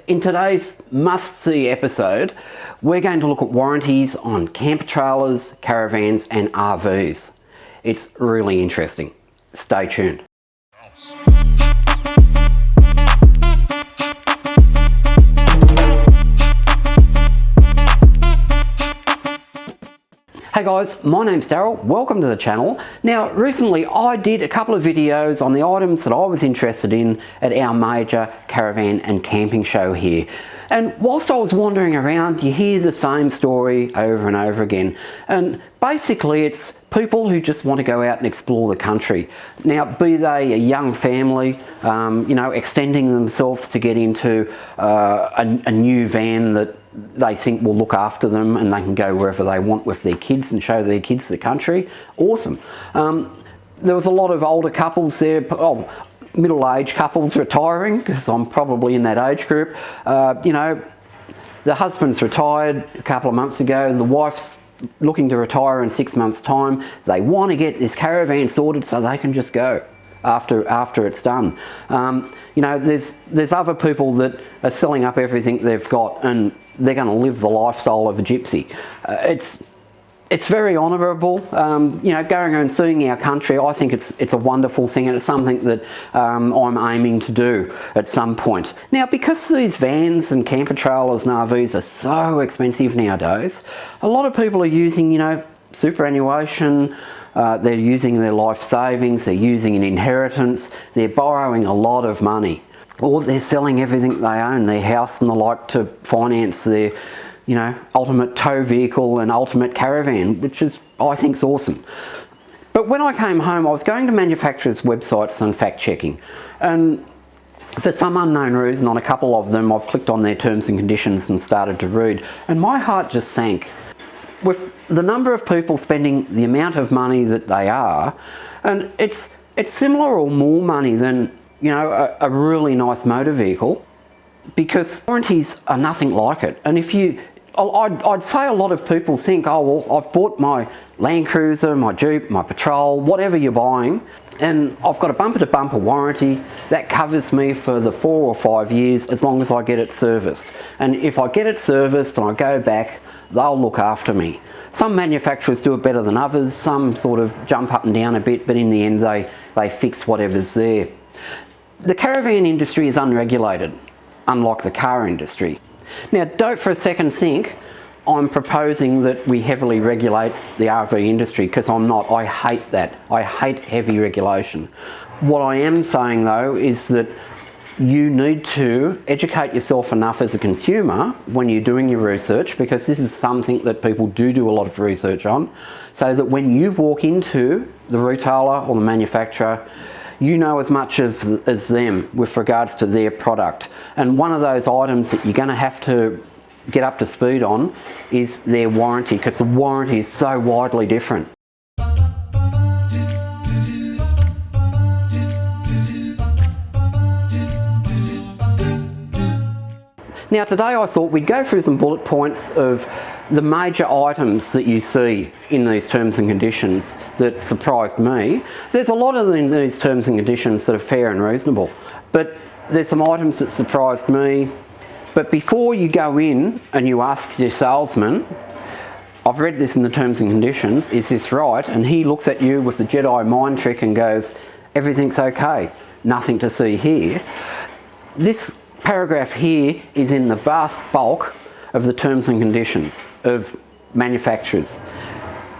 in today's must-see episode, we're going to look at warranties on camper trailers, caravans and RVs. It's really interesting. Stay tuned. Hey guys, my name's Daryl. Welcome to the channel. Now, recently I did a couple of videos on the items that I was interested in at our major caravan and camping show here. And whilst I was wandering around, you hear the same story over and over again. And basically it's people who just want to go out and explore the country. Now, be they a young family, extending themselves to get into a new van that they think will look after them and they can go wherever they want with their kids and show their kids the country. Awesome. There was a lot of older couples there, middle-aged couples retiring, because I'm probably in that age group. The husband's retired a couple of months ago, the wife's looking to retire in 6 months' time. They want to get this caravan sorted so they can just go after it's done. There's other people that are selling up everything they've got and they're going to live the lifestyle of a gypsy. It's very honourable, going and seeing our country. I think it's a wonderful thing, and it's something that I'm aiming to do at some point. Now, because these vans and camper trailers and RVs are so expensive nowadays, a lot of people are using, superannuation, they're using their life savings, they're using an inheritance, they're borrowing a lot of money. Or they're selling everything they own, their house and the like, to finance their ultimate tow vehicle and ultimate caravan, which is, I think, is awesome. But when I came home, I was going to manufacturers' websites and fact-checking. And for some unknown reason, on a couple of them, I've clicked on their terms and conditions and started to read. And my heart just sank. With the number of people spending the amount of money that they are, and it's similar or more money than a really nice motor vehicle, because warranties are nothing like it. And I'd say a lot of people think, oh well, I've bought my Land Cruiser, my Jeep, my Patrol, whatever you're buying, and I've got a bumper-to-bumper warranty that covers me for the 4 or 5 years as long as I get it serviced. And if I get it serviced and I go back, they'll look after me. Some manufacturers do it better than others, some sort of jump up and down a bit, but in the end they fix whatever's there. The caravan industry is unregulated, unlike the car industry. Now, don't for a second think I'm proposing that we heavily regulate the RV industry, because I'm not. I hate that. I hate heavy regulation. What I am saying though is that you need to educate yourself enough as a consumer when you're doing your research, because this is something that people do a lot of research on, so that when you walk into the retailer or the manufacturer, you know as much as them with regards to their product. And one of those items that you're going to have to get up to speed on is their warranty, because the warranty is so widely different. Now today I thought we'd go through some bullet points of the major items that you see in these terms and conditions that surprised me. There's a lot of them in these terms and conditions that are fair and reasonable, but there's some items that surprised me. But before you go in and you ask your salesman, I've read this in the terms and conditions, is this right? And he looks at you with the Jedi mind trick and goes, everything's okay, nothing to see here. This paragraph here is in the vast bulk of the terms and conditions of manufacturers,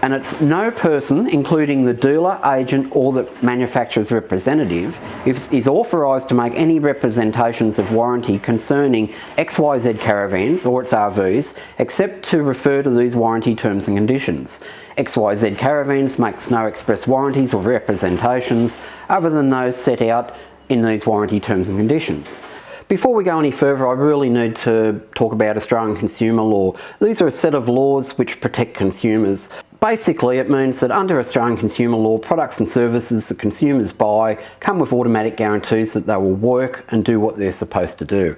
and it's no person, including the dealer, agent or the manufacturer's representative, is authorised to make any representations of warranty concerning XYZ caravans or its RVs, except to refer to these warranty terms and conditions. XYZ caravans makes no express warranties or representations other than those set out in these warranty terms and conditions. Before we go any further, I really need to talk about Australian consumer law. These are a set of laws which protect consumers. Basically, it means that under Australian consumer law, products and services that consumers buy come with automatic guarantees that they will work and do what they're supposed to do.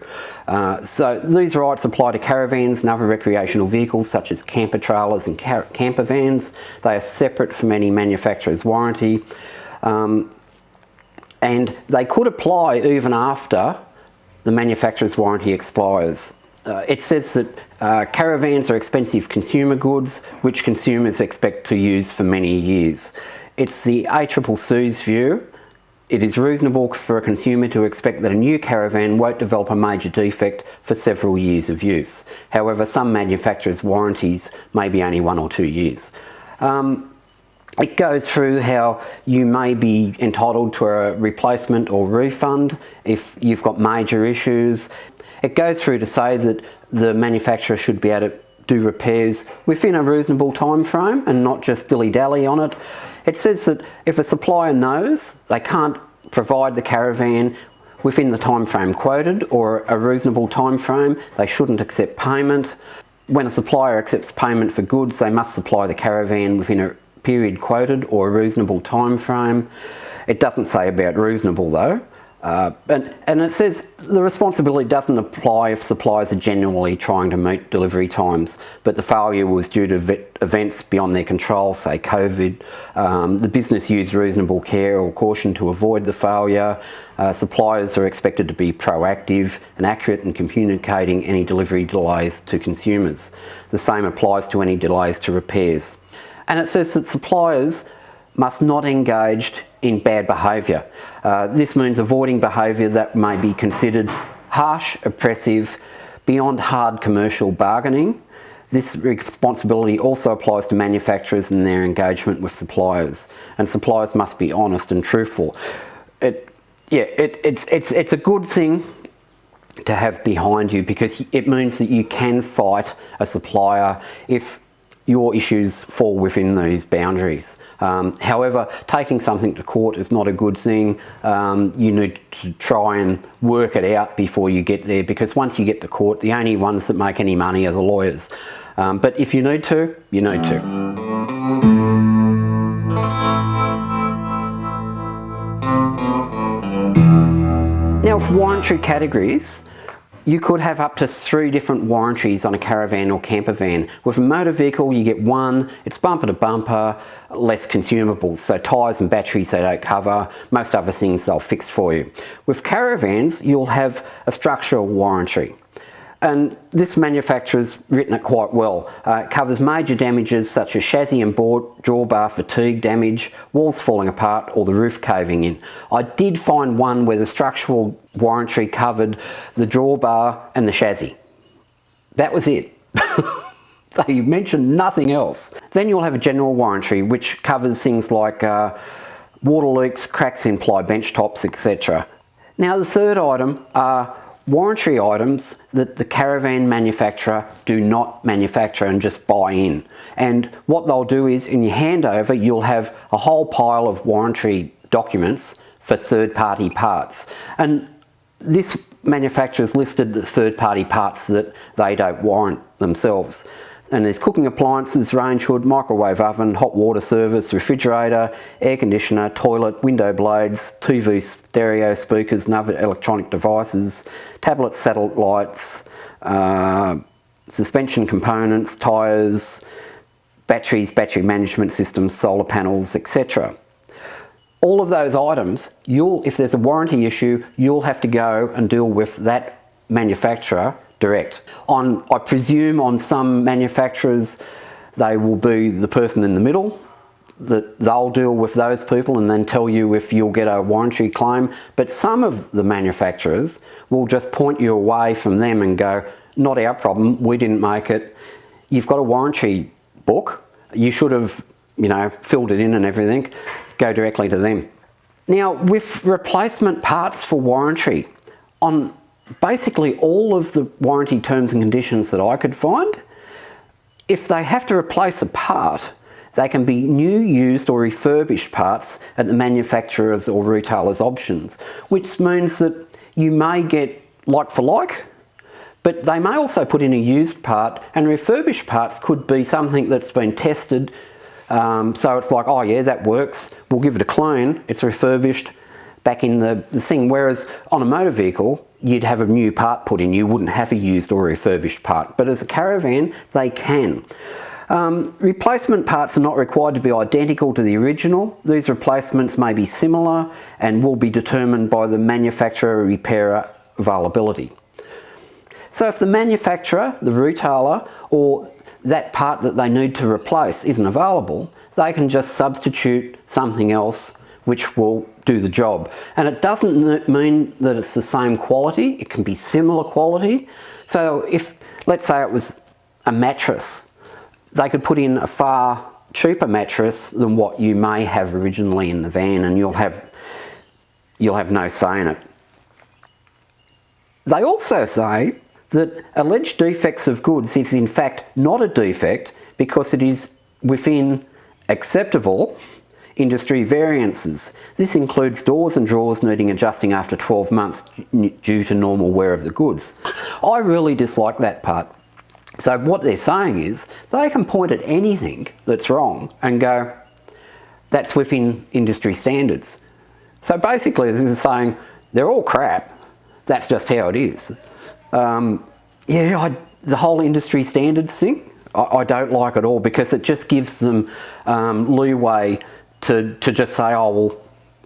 So these rights apply to caravans and other recreational vehicles such as camper trailers and camper vans. They are separate from any manufacturer's warranty. And they could apply even after the manufacturer's warranty expires. It says that caravans are expensive consumer goods which consumers expect to use for many years. It's the ACCC's view. It is reasonable for a consumer to expect that a new caravan won't develop a major defect for several years of use. However, some manufacturers' warranties may be only 1 or 2 years. It goes through how you may be entitled to a replacement or refund if you've got major issues. It goes through to say that the manufacturer should be able to do repairs within a reasonable time frame and not just dilly-dally on it. It says that if a supplier knows they can't provide the caravan within the time frame quoted or a reasonable time frame, they shouldn't accept payment. When a supplier accepts payment for goods, they must supply the caravan within a period quoted or a reasonable time frame. It doesn't say about reasonable though. And it says the responsibility doesn't apply if suppliers are genuinely trying to meet delivery times, but the failure was due to events beyond their control, say COVID. The business used reasonable care or caution to avoid the failure. Suppliers are expected to be proactive and accurate in communicating any delivery delays to consumers. The same applies to any delays to repairs. And it says that suppliers must not engage in bad behaviour. This means avoiding behaviour that may be considered harsh, oppressive, beyond hard commercial bargaining. This responsibility also applies to manufacturers and their engagement with suppliers, and suppliers must be honest and truthful. It's a good thing to have behind you because it means that you can fight a supplier if your issues fall within these boundaries. However, taking something to court is not a good thing. You need to try and work it out before you get there, because once you get to court, the only ones that make any money are the lawyers. But if you need to, you need to. Now, for warranty categories, you could have up to 3 different warranties on a caravan or camper van. With a motor vehicle, you get 1, it's bumper to bumper, less consumables. So tyres and batteries they don't cover, most other things they'll fix for you. With caravans, you'll have a structural warranty. And this manufacturer's written it quite well. It covers major damages such as chassis and drawbar fatigue damage, walls falling apart or the roof caving in. I did find one where the structural warranty covered the drawbar and the chassis. That was it. They mentioned nothing else. Then you'll have a general warranty which covers things like water leaks, cracks in ply bench tops, etc. Now the third item are warranty items that the caravan manufacturer do not manufacture and just buy in. And what they'll do is in your handover you'll have a whole pile of warranty documents for third-party parts. And this manufacturer's listed the third-party parts that they don't warrant themselves. And there's cooking appliances, range hood, microwave oven, hot water service, refrigerator, air conditioner, toilet, window blades, TV, stereo speakers and other electronic devices, tablets, satellites, suspension components, tyres, batteries, battery management systems, solar panels, etc. All of those items, if there's a warranty issue, you'll have to go and deal with that manufacturer direct. I presume on some manufacturers they will be the person in the middle, that they'll deal with those people and then tell you if you'll get a warranty claim. But some of the manufacturers will just point you away from them and go, not our problem, we didn't make it. You've got a warranty book, you should have, filled it in and everything. Go directly to them. Now, with replacement parts for warranty, on basically all of the warranty terms and conditions that I could find, if they have to replace a part, they can be new, used or refurbished parts at the manufacturer's or retailer's options, which means that you may get like for like, but they may also put in a used part, and refurbished parts could be something that's been tested. So it's like, oh yeah, that works, we'll give it a clean, it's refurbished, back in the thing. Whereas on a motor vehicle, you'd have a new part put in, you wouldn't have a used or refurbished part. But as a caravan, they can. Replacement parts are not required to be identical to the original. These replacements may be similar and will be determined by the manufacturer, repairer availability. So if the manufacturer, the retailer, or that part that they need to replace isn't available, they can just substitute something else which will do the job. And it doesn't mean that it's the same quality, it can be similar quality. So if, let's say it was a mattress, they could put in a far cheaper mattress than what you may have originally in the van, and you'll have no say in it. They also say that alleged defects of goods is in fact not a defect because it is within acceptable industry variances. This includes doors and drawers needing adjusting after 12 months due to normal wear of the goods. I really dislike that part. So what they're saying is they can point at anything that's wrong and go, that's within industry standards. So basically this is saying they're all crap, that's just how it is. The whole industry standards thing, I don't like at all, because it just gives them leeway to just say, oh well,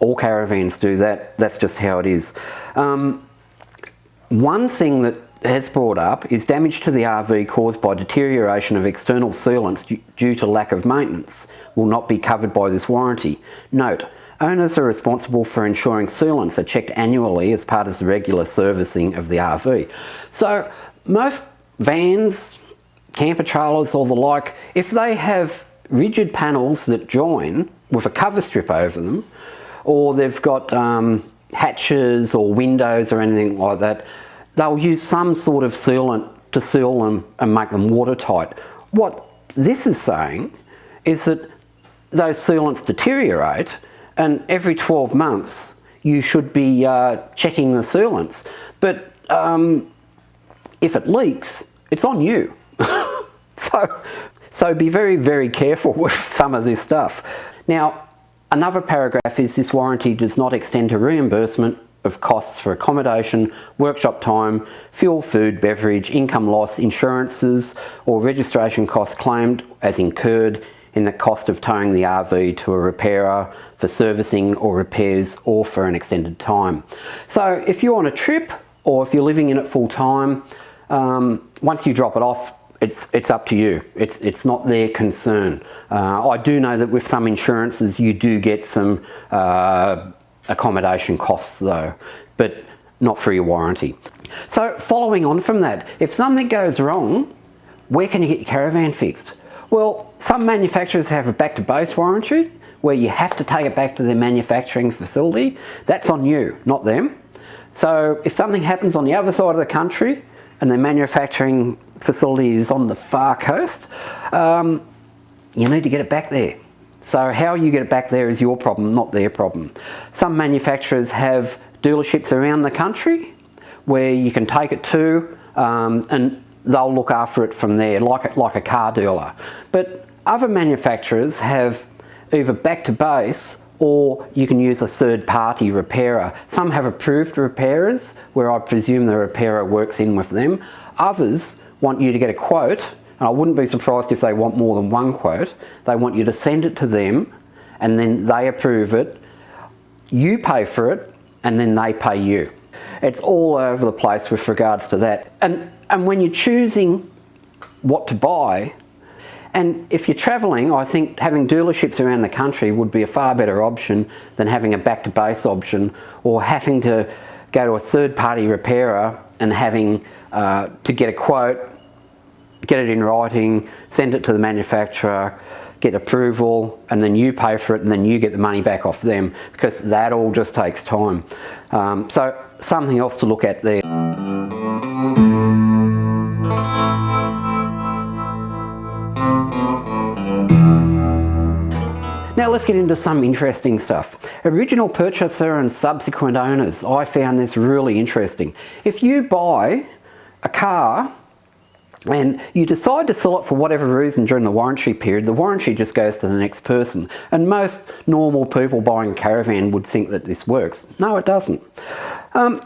all caravans do that, that's just how it is. One thing that has brought up is damage to the RV caused by deterioration of external sealants due to lack of maintenance will not be covered by this warranty. Note, owners are responsible for ensuring sealants are checked annually as part of the regular servicing of the RV. So most vans, camper trailers or the like, if they have rigid panels that join with a cover strip over them, or they've got hatches or windows or anything like that, they'll use some sort of sealant to seal them and make them watertight. What this is saying is that those sealants deteriorate, and every 12 months you should be checking the sealants. But if it leaks, it's on you. So be very, very careful with some of this stuff. Now, another paragraph is this warranty does not extend to reimbursement of costs for accommodation, workshop time, fuel, food, beverage, income loss, insurances or registration costs claimed as incurred in the cost of towing the RV to a repairer for servicing or repairs or for an extended time. So if you're on a trip or if you're living in it full time, once you drop it off, it's up to you. It's not their concern. I do know that with some insurances you do get some accommodation costs though, but not for your warranty. So following on from that, if something goes wrong, where can you get your caravan fixed? Well, some manufacturers have a back to base warranty where you have to take it back to their manufacturing facility. That's on you, not them. So if something happens on the other side of the country and their manufacturing facility is on the far coast, you need to get it back there. So how you get it back there is your problem, not their problem. Some manufacturers have dealerships around the country where you can take it to and they'll look after it from there, like a car dealer. But other manufacturers have either back to base or you can use a third-party repairer. Some have approved repairers where I presume the repairer works in with them. Others want you to get a quote, and I wouldn't be surprised if they want more than one quote. They want you to send it to them and then they approve it, you pay for it, and then they pay you. It's all over the place with regards to that. And when you're choosing what to buy, and if you're travelling, I think having dealerships around the country would be a far better option than having a back to base option, or having to go to a third party repairer and having to get a quote, get it in writing, send it to the manufacturer, get approval, and then you pay for it and then you get the money back off them, because that all just takes time. So something else to look at there. Now let's get into some interesting stuff. Original purchaser and subsequent owners. I found this really interesting. If you buy a car and you decide to sell it for whatever reason during the warranty period, the warranty just goes to the next person. And most normal people buying a caravan would think that this works. No, it doesn't. I'll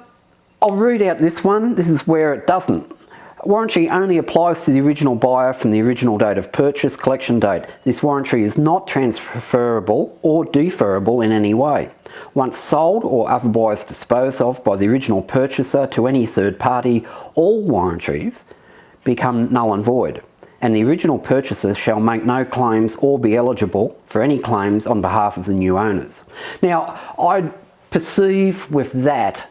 read out this one. This is where it doesn't. Warranty only applies to the original buyer from the original date of purchase, collection date. This warranty is not transferable or deferrable in any way. Once sold or otherwise disposed of by the original purchaser to any third party, all warranties become null and void, and the original purchaser shall make no claims or be eligible for any claims on behalf of the new owners. Now, I perceive with that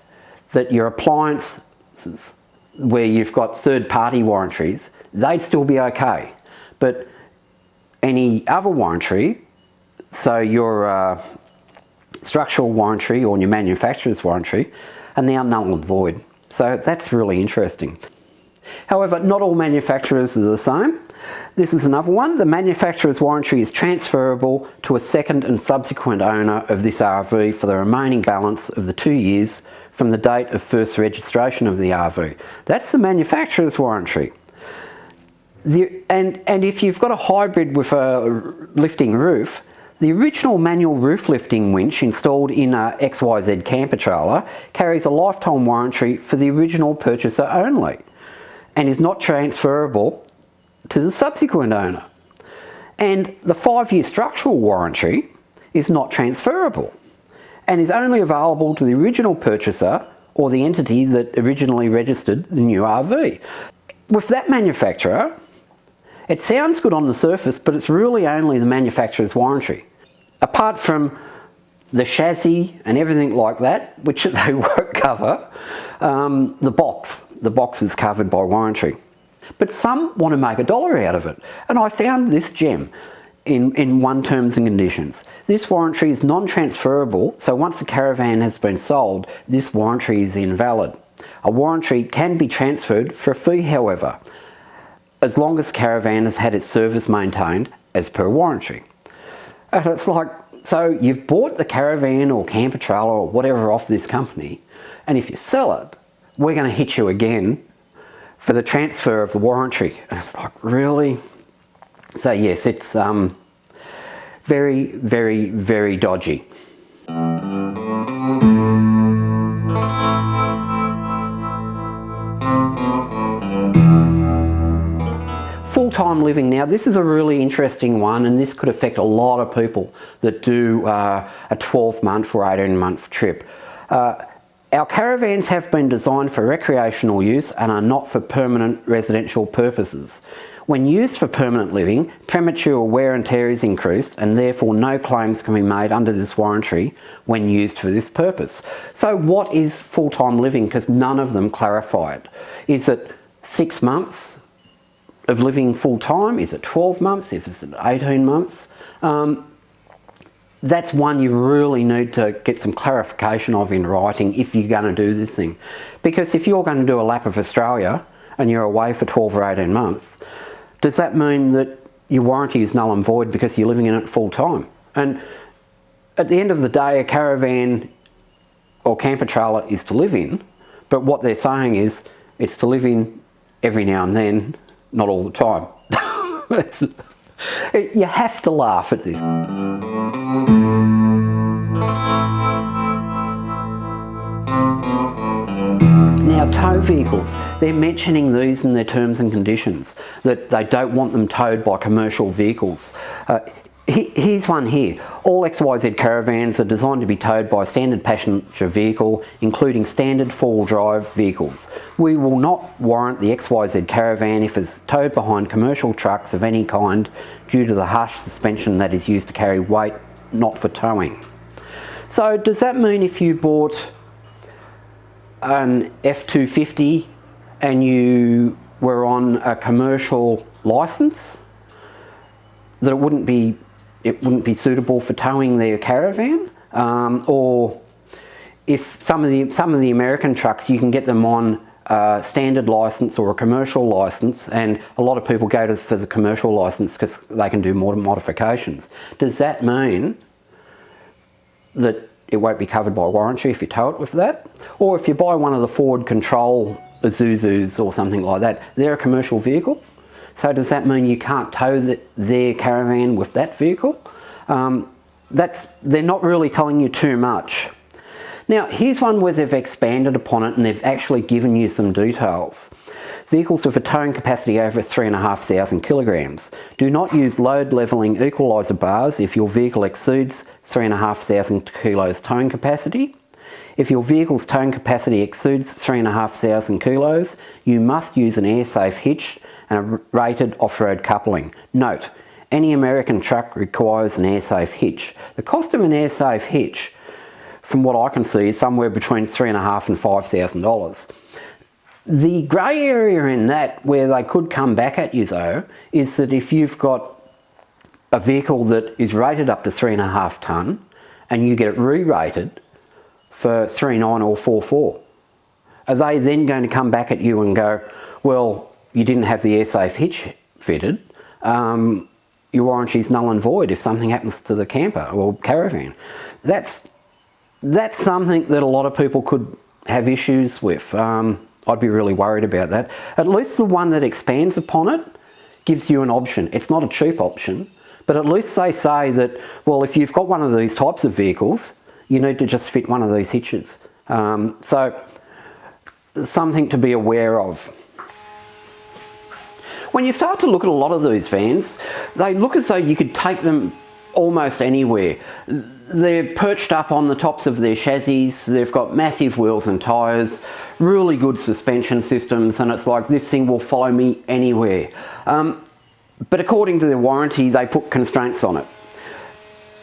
your appliances where you've got third party warranties, they'd still be okay. But any other warranty, so your structural warranty or your manufacturer's warranty, are now null and void. So that's really interesting. However, not all manufacturers are the same. This is another one. The manufacturer's warranty is transferable to a second and subsequent owner of this RV for the remaining balance of the 2 years from the date of first registration of the RV. That's the manufacturer's warranty. And if you've got a hybrid with a lifting roof, the original manual roof lifting winch installed in a XYZ camper trailer carries a lifetime warranty for the original purchaser only and is not transferable to the subsequent owner. And the 5-year structural warranty is not transferable and is only available to the original purchaser or the entity that originally registered the new RV. With that manufacturer, it sounds good on the surface, but it's really only the manufacturer's warranty. Apart from the chassis and everything like that, which they won't cover, the box is covered by warranty. But some want to make $1 out of it, and I found this gem in one terms and conditions. This warranty is non-transferable, so once the caravan has been sold, this warranty is invalid. A warranty can be transferred for a fee, however, as long as the caravan has had its service maintained as per warranty. And it's like, so you've bought the caravan or camper trailer or whatever off this company, and if you sell it, we're going to hit you again for the transfer of the warranty. And it's like, really? So yes, it's very, very, very dodgy. Full-time living. Now, this is a really interesting one, and this could affect a lot of people that do a 12-month or 18-month trip. Our caravans have been designed for recreational use and are not for permanent residential purposes. When used for permanent living, premature wear and tear is increased, and therefore no claims can be made under this warranty when used for this purpose. So what is full-time living? Because none of them clarify it. Is it 6 months of living full-time? Is it 12 months? If it's 18 months? That's one you really need to get some clarification of in writing if you're going to do this thing. Because if you're going to do a lap of Australia and you're away for 12 or 18 months, does that mean that your warranty is null and void because you're living in it full-time? And at the end of the day, a caravan or camper trailer is to live in, but what they're saying is it's to live in every now and then, not all the time. You have to laugh at this. Now, tow vehicles, they're mentioning these in their terms and conditions, that they don't want them towed by commercial vehicles. Here's one here. All XYZ caravans are designed to be towed by a standard passenger vehicle, including standard four-wheel drive vehicles. We will not warrant the XYZ caravan if it's towed behind commercial trucks of any kind due to the harsh suspension that is used to carry weight, not for towing. So does that mean if you bought an F250 and you were on a commercial license, that it wouldn't be suitable for towing their caravan? Or if some of the American trucks, you can get them on a standard license or a commercial license, and a lot of people go for the commercial license because they can do more modifications. Does that mean that it won't be covered by warranty if you tow it with that? Or if you buy one of the Ford Control Isuzus or something like that, they're a commercial vehicle. So does that mean you can't tow their caravan with that vehicle? They're not really telling you too much. Now, here's one where they've expanded upon it and they've actually given you some details. Vehicles with a towing capacity over 3,500 kilograms. Do not use load levelling equaliser bars if your vehicle exceeds 3,500 kilos towing capacity. If your vehicle's towing capacity exceeds 3,500 kilos, you must use an air-safe hitch and a rated off-road coupling. Note, any American truck requires an air-safe hitch. The cost of an air-safe hitch, from what I can see, is somewhere between $3,500 and $5,000. The grey area in that, where they could come back at you though, is that if you've got a vehicle that is rated up to 3.5 tonne and you get it re-rated for 3.9 or 4.4, are they then going to come back at you and go, well, you didn't have the air-safe hitch fitted, your warranty is null and void if something happens to the camper or caravan? That's something that a lot of people could have issues with. I'd be really worried about that. At least the one that expands upon it gives you an option. It's not a cheap option, but at least they say that, well, if you've got one of these types of vehicles, you need to just fit one of these hitches. So something to be aware of. When you start to look at a lot of these vans, they look as though you could take them almost anywhere. They're perched up on the tops of their chassis, they've got massive wheels and tyres, really good suspension systems, and it's like, this thing will follow me anywhere. But according to their warranty, they put constraints on it.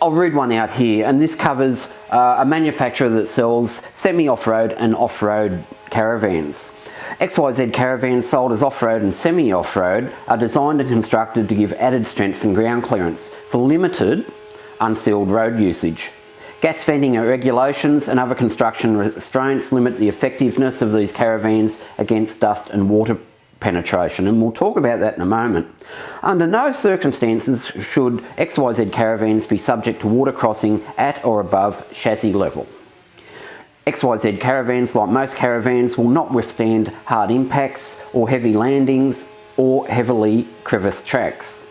I'll read one out here, and this covers a manufacturer that sells semi-off-road and off-road caravans. XYZ caravans sold as off-road and semi-off-road are designed and constructed to give added strength and ground clearance for limited unsealed road usage. Gas venting regulations and other construction restraints limit the effectiveness of these caravans against dust and water penetration, and we'll talk about that in a moment. Under no circumstances should XYZ caravans be subject to water crossing at or above chassis level. XYZ caravans, like most caravans, will not withstand hard impacts or heavy landings or heavily creviced tracks.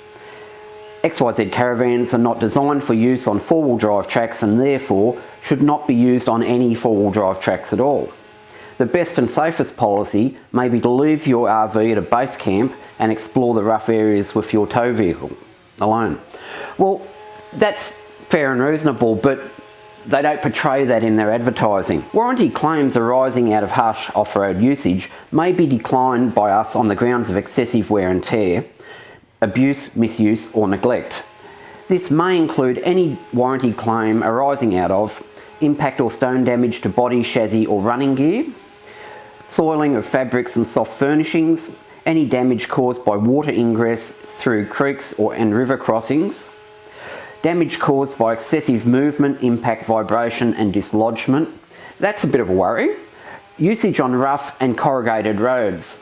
XYZ caravans are not designed for use on four-wheel drive tracks and therefore should not be used on any four-wheel drive tracks at all. The best and safest policy may be to leave your RV at a base camp and explore the rough areas with your tow vehicle alone. Well, that's fair and reasonable, but they don't portray that in their advertising. Warranty claims arising out of harsh off-road usage may be declined by us on the grounds of excessive wear and tear, abuse, misuse or neglect. This may include any warranty claim arising out of impact or stone damage to body, chassis or running gear, soiling of fabrics and soft furnishings, any damage caused by water ingress through creeks and river crossings, damage caused by excessive movement, impact, vibration and dislodgement. That's a bit of a worry. Usage on rough and corrugated roads.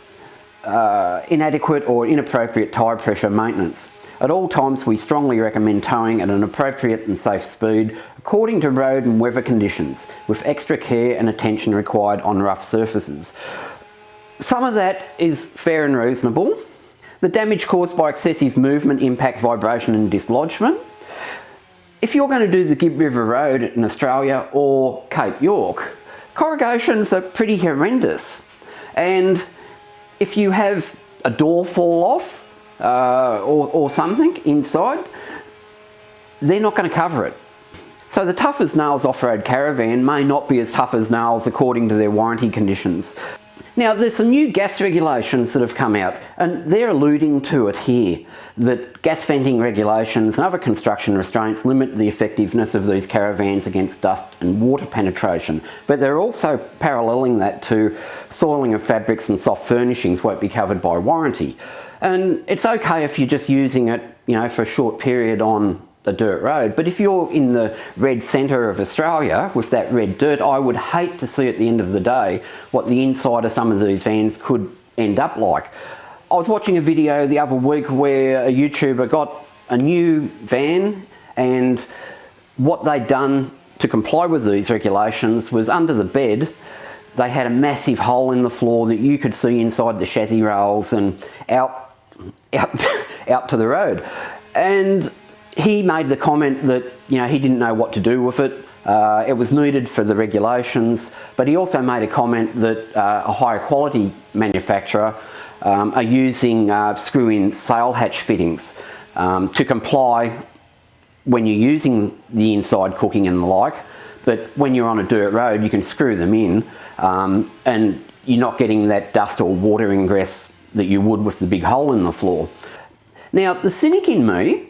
Inadequate or inappropriate tyre pressure maintenance. At all times we strongly recommend towing at an appropriate and safe speed according to road and weather conditions, with extra care and attention required on rough surfaces. Some of that is fair and reasonable. The damage caused by excessive movement, impact, vibration and dislodgement. If you're going to do the Gibb River Road in Australia or Cape York, corrugations are pretty horrendous, and if you have a door fall off or something inside, they're not going to cover it. So the tough as nails off-road caravan may not be as tough as nails according to their warranty conditions. Now there's some new gas regulations that have come out, and they're alluding to it here, that gas venting regulations and other construction restraints limit the effectiveness of these caravans against dust and water penetration, but they're also paralleling that to soiling of fabrics and soft furnishings won't be covered by warranty. And it's okay if you're just using it, you know, for a short period on the dirt road, but if you're in the red centre of Australia with that red dirt, I would hate to see at the end of the day what the inside of some of these vans could end up like. I was watching a video the other week where a YouTuber got a new van, and what they'd done to comply with these regulations was under the bed they had a massive hole in the floor that you could see inside the chassis rails and out to the road. And he made the comment that, you know, he didn't know what to do with it. It was needed for the regulations, but he also made a comment that a higher quality manufacturer are using screw-in sail hatch fittings to comply when you're using the inside cooking and the like, but when you're on a dirt road you can screw them in and you're not getting that dust or water ingress that you would with the big hole in the floor. Now the cynic in me,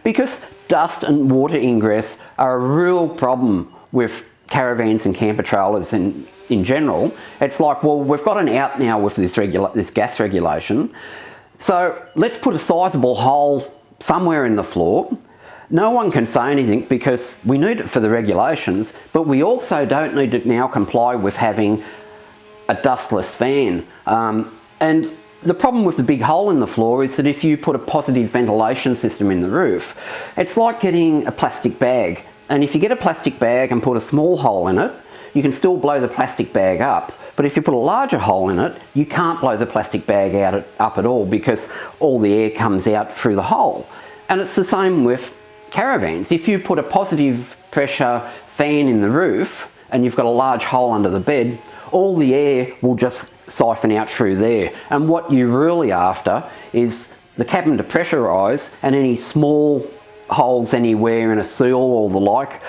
because dust and water ingress are a real problem with caravans and camper trailers in general, it's like, well, we've got an out now with this gas regulation, so let's put a sizable hole somewhere in the floor. No one can say anything because we need it for the regulations, but we also don't need to now comply with having a dustless fan. And the problem with the big hole in the floor is that if you put a positive ventilation system in the roof, it's like getting a plastic bag. And if you get a plastic bag and put a small hole in it, you can still blow the plastic bag up. But if you put a larger hole in it, you can't blow the plastic bag up at all because all the air comes out through the hole. And it's the same with caravans. If you put a positive pressure fan in the roof and you've got a large hole under the bed, all the air will just siphon out through there. And what you're really after is the cabin to pressurise, and any small holes anywhere in a seal or the like,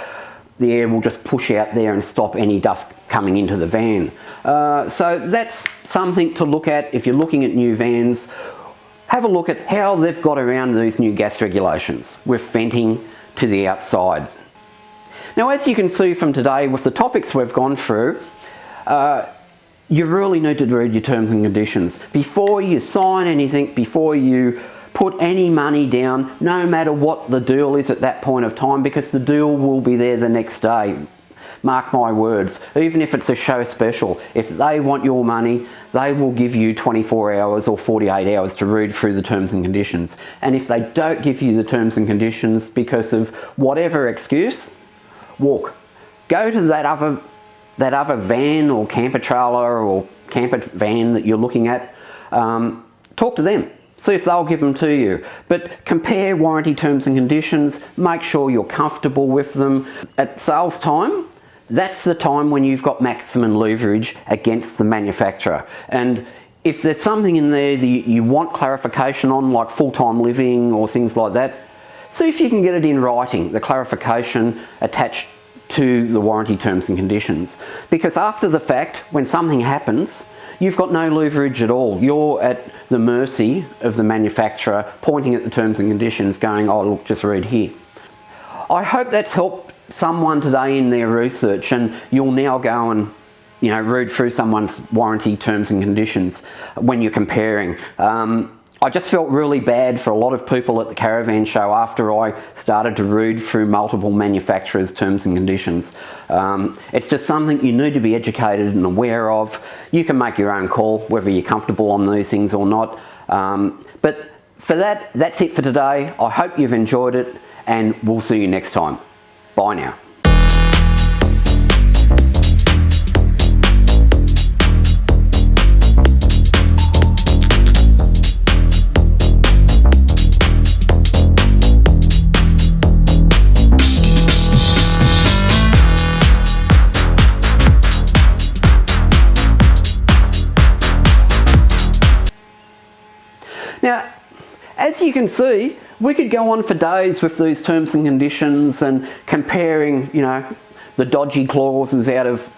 the air will just push out there and stop any dust coming into the van. So that's something to look at if you're looking at new vans. Have a look at how they've got around these new gas regulations with venting to the outside. Now, as you can see from today with the topics we've gone through, you really need to read your terms and conditions before you sign anything, before you put any money down, no matter what the deal is at that point of time, because the deal will be there the next day. Mark my words, even if it's a show special, if they want your money, they will give you 24 hours or 48 hours to read through the terms and conditions. And if they don't give you the terms and conditions because of whatever excuse, walk. Go to that other van or camper trailer or camper van that you're looking at. Talk to them. See if they'll give them to you. But compare warranty terms and conditions. Make sure you're comfortable with them. At sales time, that's the time when you've got maximum leverage against the manufacturer. And if there's something in there that you want clarification on, like full-time living or things like that, see if you can get it in writing, the clarification attached to the warranty terms and conditions. Because after the fact, when something happens, you've got no leverage at all. You're at the mercy of the manufacturer pointing at the terms and conditions going, oh look, just read here. I hope that's helped someone today in their research, and you'll now go and read through someone's warranty terms and conditions when you're comparing. I just felt really bad for a lot of people at the caravan show after I started to read through multiple manufacturers' terms and conditions. It's just something you need to be educated and aware of. You can make your own call whether you're comfortable on these things or not. But for that's it for today. I hope you've enjoyed it, and we'll see you next time. Bye now. Now, as you can see, we could go on for days with these terms and conditions and comparing, the dodgy clauses out of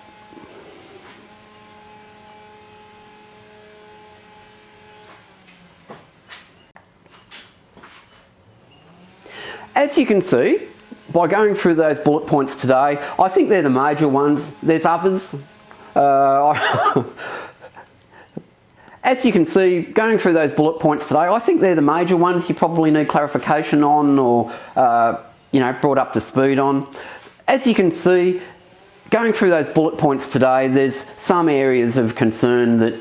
As you can see, by going through those bullet points today, I think they're the major ones. There's others. As you can see, going through those bullet points today, I think they're the major ones you probably need clarification on or, brought up to speed on. As you can see, going through those bullet points today, there's some areas of concern that,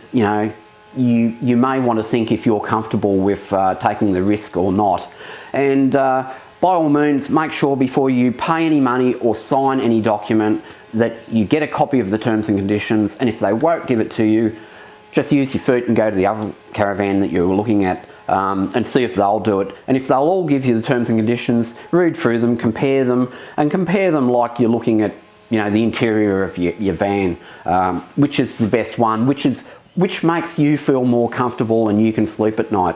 you may want to think if you're comfortable with taking the risk or not. And by all means, make sure before you pay any money or sign any document that you get a copy of the terms and conditions, and if they won't give it to you, just use your feet and go to the other caravan that you're looking at and see if they'll do it. And if they'll all give you the terms and conditions, read through them, compare them like you're looking at the interior of your van, which is the best one, which is which makes you feel more comfortable and you can sleep at night.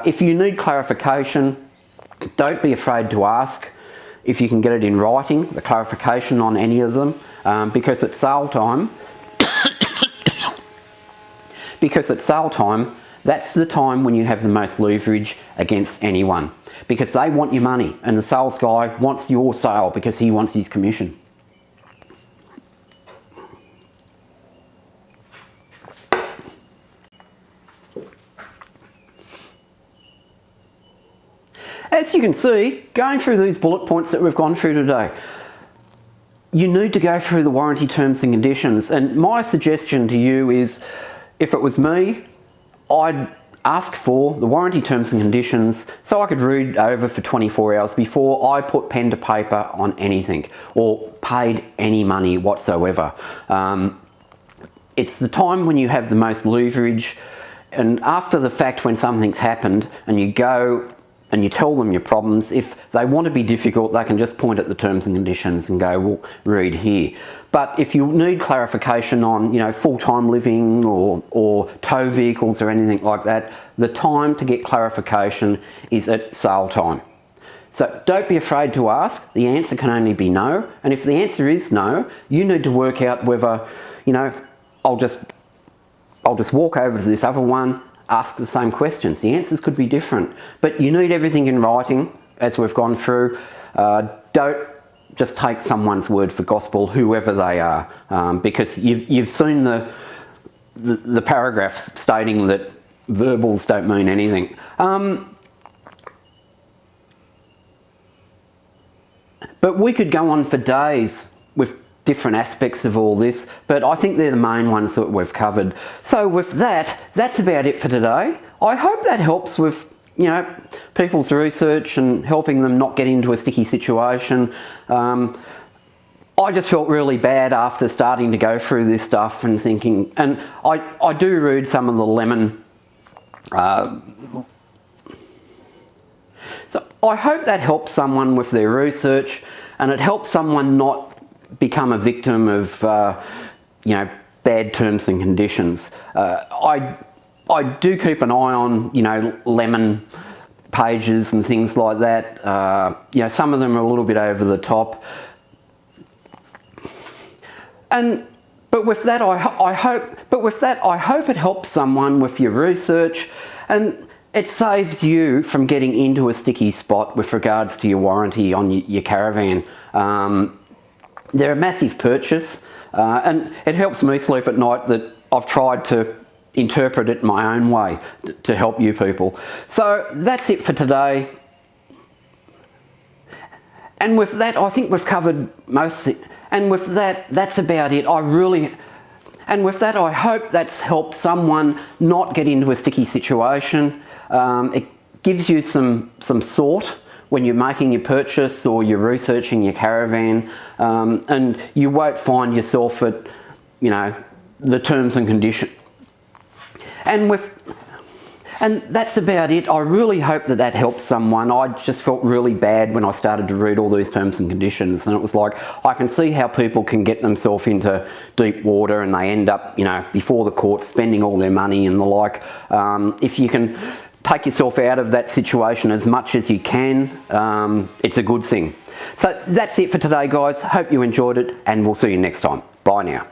If you need clarification, don't be afraid to ask if you can get it in writing, the clarification on any of them, because at sale time, that's the time when you have the most leverage against anyone, because they want your money and the sales guy wants your sale because he wants his commission. As you can see, going through these bullet points that we've gone through today, you need to go through the warranty terms and conditions. And my suggestion to you is, if it was me, I'd ask for the warranty terms and conditions so I could read over for 24 hours before I put pen to paper on anything or paid any money whatsoever. It's the time when you have the most leverage, and after the fact, when something's happened and you go and you tell them your problems, if they want to be difficult, they can just point at the terms and conditions and go, well, read here. But if you need clarification on, you know, full-time living or tow vehicles or anything like that, the time to get clarification is at sale time. So don't be afraid to ask. The answer can only be no. And if the answer is no, you need to work out whether, you know, I'll just walk over to this other one, ask the same questions. The answers could be different, but you need everything in writing, as we've gone through. Don't just take someone's word for gospel, whoever they are, because you've seen the paragraphs stating that verbals don't mean anything. But we could go on for days with different aspects of all this, but I think they're the main ones that we've covered. So with that, that's about it for today. I hope that helps with, you know, people's research and helping them not get into a sticky situation. I just felt really bad after starting to go through this stuff and thinking, and I do read some of the lemon. So I hope that helps someone with their research, and it helps someone not become a victim of, you know, bad terms and conditions. I do keep an eye on, you know, lemon pages and things like that. You know, some of them are a little bit over the top. But with that, I hope it helps someone with your research, and it saves you from getting into a sticky spot with regards to your warranty on your caravan. They're a massive purchase, and it helps me sleep at night that I've tried to interpret it my own way to help you people. So that's it for today. And with that, I think we've covered most of it. And with that, that's about it. And with that, I hope that's helped someone not get into a sticky situation. It gives you some sort when you're making your purchase or you're researching your caravan, and you won't find yourself at, you know, the terms and conditions. And that's about it. I really hope that helps someone. I just felt really bad when I started to read all these terms and conditions, and it was like, I can see how people can get themselves into deep water and they end up, you know, before the court spending all their money and the like. If you can take yourself out of that situation as much as you can, it's a good thing. So that's it for today, guys. Hope you enjoyed it, and we'll see you next time. Bye now.